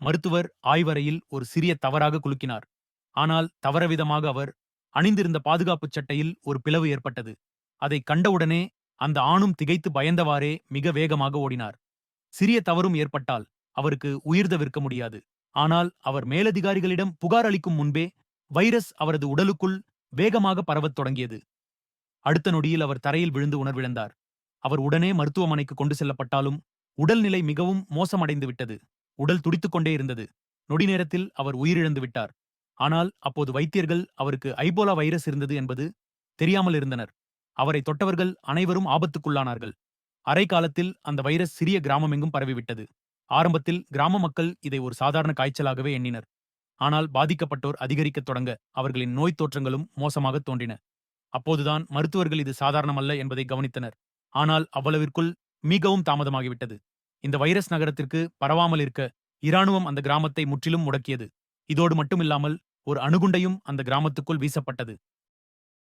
மருத்துவர் ஆய்வறையில் ஒரு சிறிய தவறாக குலுக்கினார். ஆனால் தவறவிதமாக அவர் அணிந்திருந்த பாதுகாப்புச் சட்டையில் ஒரு பிளவு ஏற்பட்டது. அதைக் கண்டவுடனே அந்த ஆணும் திகைத்து பயந்தவாறே மிக வேகமாக ஓடினார். சிறிய தவறும் ஏற்பட்டால் அவருக்கு உயிர் தவிர்க்க முடியாது. ஆனால் அவர் மேலதிகாரிகளிடம் புகார் அளிக்கும் முன்பே வைரஸ் அவரது உடலுக்குள் வேகமாக பரவத் தொடங்கியது. அடுத்த நொடியில் அவர் தரையில் விழுந்து உணர்விழந்தார். அவர் உடனே மருத்துவமனைக்கு கொண்டு செல்லப்பட்டாலும் உடல்நிலை மிகவும் மோசமடைந்து விட்டது. உடல் துடித்துக் கொண்டே இருந்தது. நொடி நேரத்தில் அவர் உயிரிழந்து விட்டார். ஆனால் அப்போது வைத்தியர்கள் அவருக்கு ஐபோலா வைரஸ் இருந்தது என்பது தெரியாமல் இருந்தனர். அவரை தொட்டவர்கள் அனைவரும் ஆபத்துக்குள்ளானார்கள். அரை காலத்தில் அந்த வைரஸ் சிறிய கிராமமெங்கும் பரவிவிட்டது. ஆரம்பத்தில் கிராம மக்கள் இதை ஒரு சாதாரண காய்ச்சலாகவே எண்ணினர். ஆனால் பாதிக்கப்பட்டோர் அதிகரிக்கத் தொடங்க அவர்களின் நோய் தோற்றங்களும் மோசமாகத் தோன்றின. அப்போதுதான் மருத்துவர்கள் இது சாதாரணமல்ல என்பதை கவனித்தனர். ஆனால் அவ்வளவிற்குள் மிகவும் தாமதமாகிவிட்டது. இந்த வைரஸ் நகரத்திற்கு பரவாமல் இருக்க இராணுவம் அந்த கிராமத்தை முற்றிலும் முடக்கியது. இதோடு மட்டுமில்லாமல் ஒரு அணுகுண்டையும் அந்த கிராமத்துக்குள் வீசப்பட்டது.